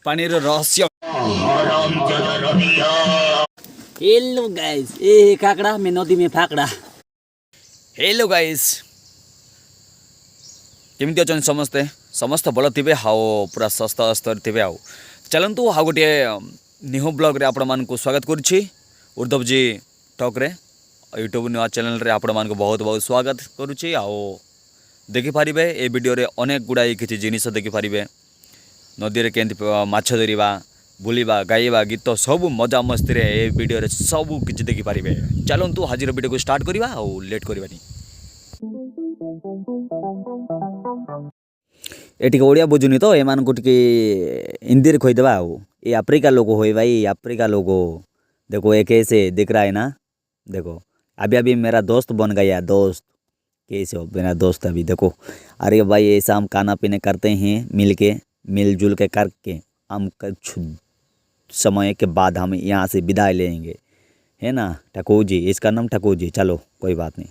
पानीर रहस्य। Hello guys, ए काकड़ा में नदी में फाकड़ा। हेलो गाइस, केमती अच्छा समस्ते समस्त भल थे हाओ पूरा सस्ता स्तर थे आओ चलतु हाउ गोटे निहो ब्लॉग रे आपण मानक स्वागत करुच्ची उर्धव जी टॉक रे यूट्यूब नुआ चैनल रे आपण मानक बहुत बहुत स्वागत करुच्ची। आओ देखिपारे ए वीडियो रे अनेक गुड़ाई किसी जिनिस देखिपारे नदी रे केंती माछ धरिबा बुलिबा गाइबा गीत सब मजा मस्ती रे ए वीडियो रे सब किसी देखिपारे। चलतु हाजिर वीडियो को स्टार्ट करवा और लेट करवानी। ये ओडिया बुझुनी तो एमान को हिंदी खोईदेवा आओ। ये अफ्रीका लोग हो भाई, अफ्रीका लोग देखो ये कैसे दिख रहा है ना। देखो अभी अभी मेरा दोस्त बन गया दोस्त। कैसे हो मेरा दोस्त अभी देखो। अरे भाई ऐसा हम खाना पीने करते हैं मिलजुल के करके हम कुछ समय के बाद हम यहाँ से विदाई लेंगे, है ना। ठकुर जी, इसका नाम ठकुर जी। चलो कोई बात नहीं।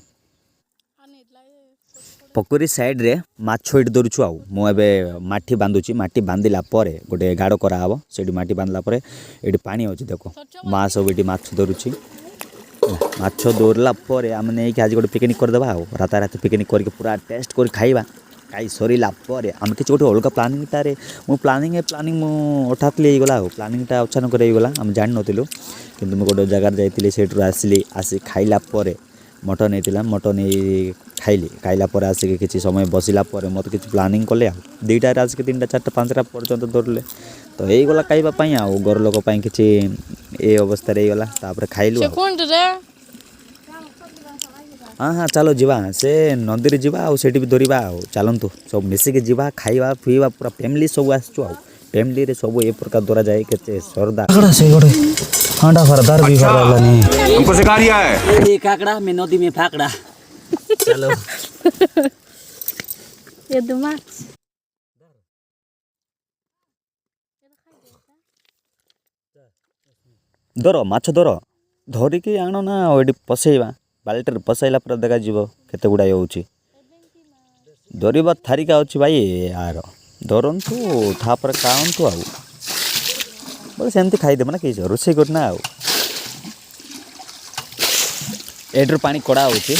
पोखरी साइड रे माछ एटी धरुछु आउ मुझे माटी बांधुची। माटी बांधिला परे गोटे गाड़ कराब से माटी बांधला परे एटी पानी अच्छे देखो माँ सब ये माछ धरुची। माछ धरला परे आम नहीं आज गोटे पिकनिक करदेवा आउ राताराति पिकनिक करके पूरा टेस्ट कर खाइबा। खाई सरीला परे आम किसी गोटे अलग प्लानिंग टारे प्लानिंग हठात गला प्लानिंगटा अचानक गला आम जान नथिलु किंतु मु गोटे जगार जाइतिली सेठु आसिली आसी खाइला परे मटन होता मटन खाइली खाइला पर आसिक किसी समय बसला मत किसी प्लानिंग कले आ दुईटार आसिक 3टा 4टा 5टा पर्यंत धरले तो यहीगला खाइबापी आ घर लोक किसी ये अवस्था गला तापर खाइलु। हाँ हाँ चलो जीवा से नदी जीवा आठी भी धरवा आ चलतु सब मिसिक जीवा खाइबा पीवा पूरा फैमिली सब आसचु आ फैमिली रे सब ए प्रकार द्वारा जाए के सरदा हांडा फरदार भी नहीं हमको सिखा रिया है। ये काकड़ा में नदी में फाकड़ा। चलो ये दुमाच धर माछ धर धरिकी आण ना ये पसैवा बाल्टी पसैला पर देखा जीव केते गुड़ाई होउची धरवा थारिका अच्छी भाई यार धरतु तापर खाआंतु आ बोले सेमती खाईदेव ना कि रोषे करना आ एड्र पानी कड़ा होची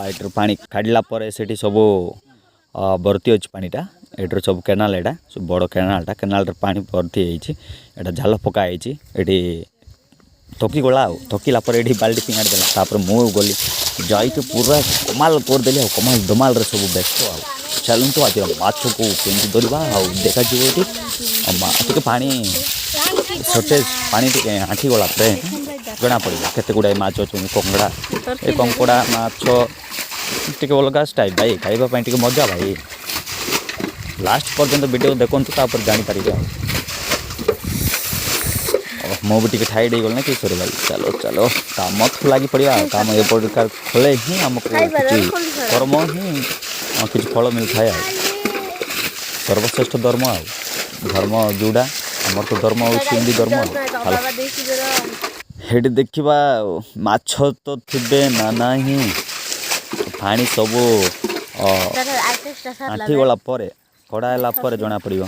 एड्र पानी काढ़ला पर सेठी सब भर्ती अच्छी पानीटा एड्र सब केनाल एटा सब बड़ केनालटा केनाल पानी भर्ती एटा झाल पकाई एटी थकी गला आ थकिला पर एटी बाल्टी पिंगाड़ देला तापर मु गली जाइके पूरा कमाल करदेली आ कमाल दमाल रे सब व्यस्त आ चलतु आज माछ को केमती धरवा आ देखा जीव ये पानी सटेज पानी टे आँठी गला जना पड़ा केते गुड़ाई माछ अच्छे कंकड़ा ए कंकड़ा माछ टे अलग टाइप भाई खाइबापी टे मजा भाई लास्ट पर्यंत वीडियो देखु तापर जानीपारे मुझे टाइड हो गल कि सर भाई। चलो चलो काम लगी पड़ा काम ए प्रकार खोले ही आमको कर्म ही किसी फल मिलता है सर्वश्रेष्ठ धर्म आ धर्म जोड़ा आमर तो धर्म हिंदी धर्म हेटी देखा माछ तो थे ना नहीं पानी सब आँठी गला कड़ा है जना पड़ो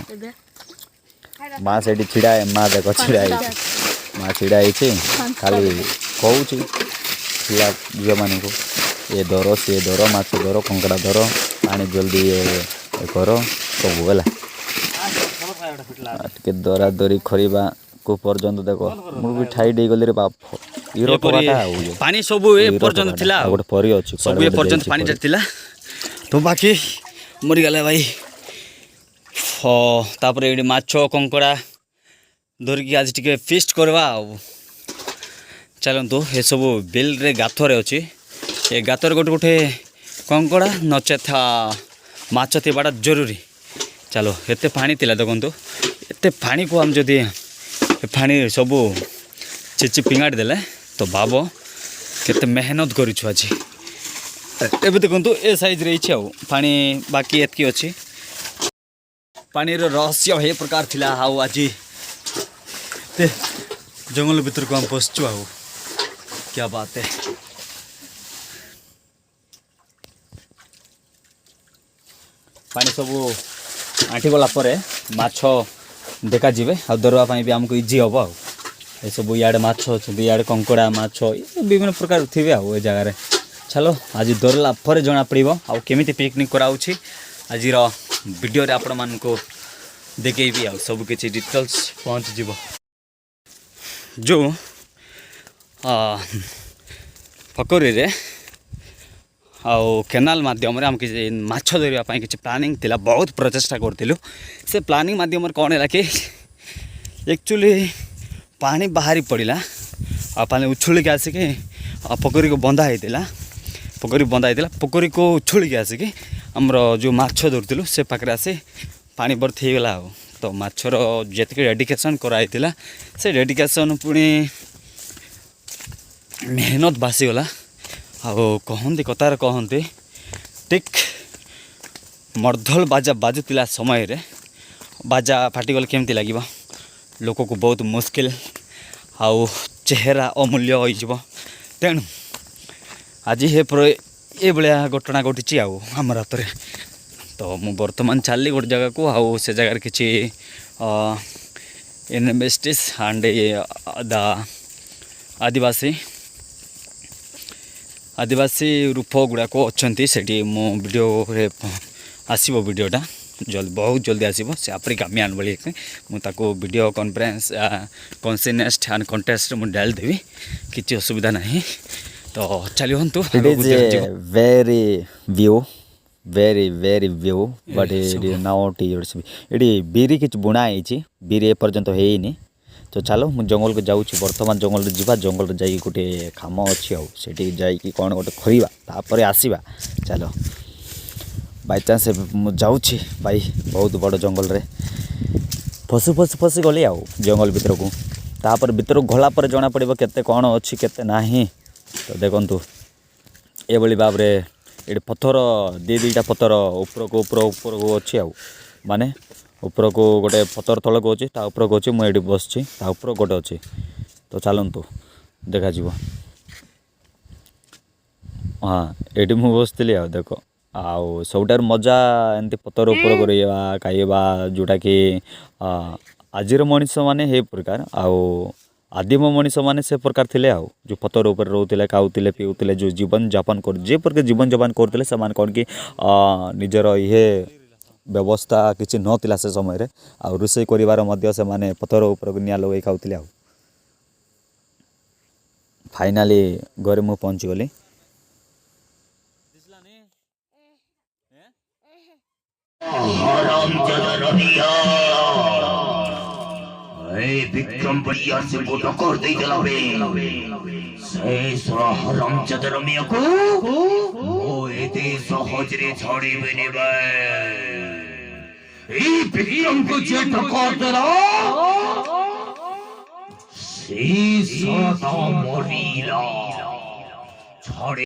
माँ से छिड़ा है माँ देख छिड़ा माँ छिड़ा खाली कहूँ पिला झील मान को ये धर सी धर माछ धर कंकड़ा धर पानी जल्दी ये कर सब है टे दरा दरी खरीबा को पर्यंत देख मुझे ठाई गली रे बाप पानी सब ए पर्यंत थिला गोटे परी अछि सब ए पर्यंत पानी थिला तो बाकी मरी गला भाई। तापर ये माछ कंकड़ा धरिकी आज टिके फिस्ट करवा चलतु ये सब बिल रे गाथरे अच्छी ये गातर गोटे गोटे कंकड़ा नचेथा माछ थी जरूरी। चलो एते पानी थिला देखु एते पानी को हम जदि पानी सब चिची पिंगाड़ी देले तो भाव केते मेहनत करूछु आज एबे देखु ए साइज रही पानी बाकी एतकी अच्छी पानी रहस्य ये प्रकार थिला हाउ आज जंगल भीतर को हम पसचु आउ क्या बात है। पानी सब आँठी गला माछ देखा जीवे आ धरवाई भी आमको इजी हम आउ ये सब इे माछ अच्छा इे कंकड़ा माछ विभिन्न प्रकार थे आउ ए जगार चलो आज धरला पर जना पड़ो आमी पिकनिक कराऊँगी आज वीडियो रे आपण मान को देखेबी आ सब किसी डिटेल्स पहुँच जीव जो फकरी रे आउ केनाल माध्यम आम कि माछ धरवाई किसी प्लानिंग थिला बहुत प्रचेषा करूँ से प्लानिंग माध्यम कौन है कि एक्चुअली पानी बाहरी पड़ा आ पानी उछुल के आसिक पोखरी को बंधा होता पोखरी बंधा होता पोखरी को उछुल के आसिक आमर जो माछ धरुलु से पाखे आसी पानी भर्ती होगला तो माछर जी डेडिकेशन कराई से डेडिकेशन पुणी मेहनत बासीगला कहती कतार कहती ठीक मर्दल बाजा बाजुला समय रे बाजा फाटिगले केमती लगे लोक को बहुत मुश्किल आउ चेहरा अमूल्य हो तेणु आज ये भाया घटना घटी आम हाथ में तो मु बर्तमान चलली गोटे जगह को आउ से जगार किसी इन्वेस्टिस एंड आदिवासी रूप गुड़ाक अच्छा से मो वीडियो आसो वीडियोटा जल्दी बहुत जल्दी आसो से आपरे कामियान बोली मुझे वीडियो कॉन्फ्रेंस कॉन्सिनेस्ट एंड कंटेस्ट मुझे डाल देवी किसी असुविधा नहीं तो चलिए very view very view but not ये बीरी कि बुणाई बीरी एपर्यंत होनी तो चलो मुझे जंगल को जाऊँ बर्तमान जंगल जावा जंगल जा गोटे खाम अच्छी आठी जा कौन गोटे खरीवा आसवा चलो बाई चान्स मुझे भाई बहुत बड़ जंगल रे फसी गली आउ जंगल भीतर को तापर भीतर गला पर जना पड़ो केते कौन अच्छी केते नाही तो देखंतु ये भाव में ये पत्थर दुईटा पत्थर ऊपर को अच्छी आउ माने ऊपर को गोटे पत्थर तल को अच्छी ऊपर को अच्छी मुझे बसची ऊपर गोटे अच्छी तो चलतु देखा हाँ ये मुझे बसती आ देख आउ सबुठार मजा एमती पत्थर ऊपर करवा खाइबा जोटा कि आजिर मनीष मैंने हे प्रकार आउ आदिम मनीष मैंने से प्रकार थे आउ जो पत्थर ऊपर रोते खाऊले पीऊले जो जीवन जापन कर जे प्रकार जीवन जापन करते से कौन कि निजर ये व्यवस्था किसी नथिला से समय आ रोषे कर से माने पत्थर ऊपर निआ लगे खाऊले आउ फाइनाली घरे मु पहुँची गली विक्रम बढ़िया से वो टक्कर दे दिला बे से सरा हराम चदर मिया को वो एते सहजरे छाड़ी बने बे ए विक्रम को जे टक्कर दिला से सदा मरीला छाड़ी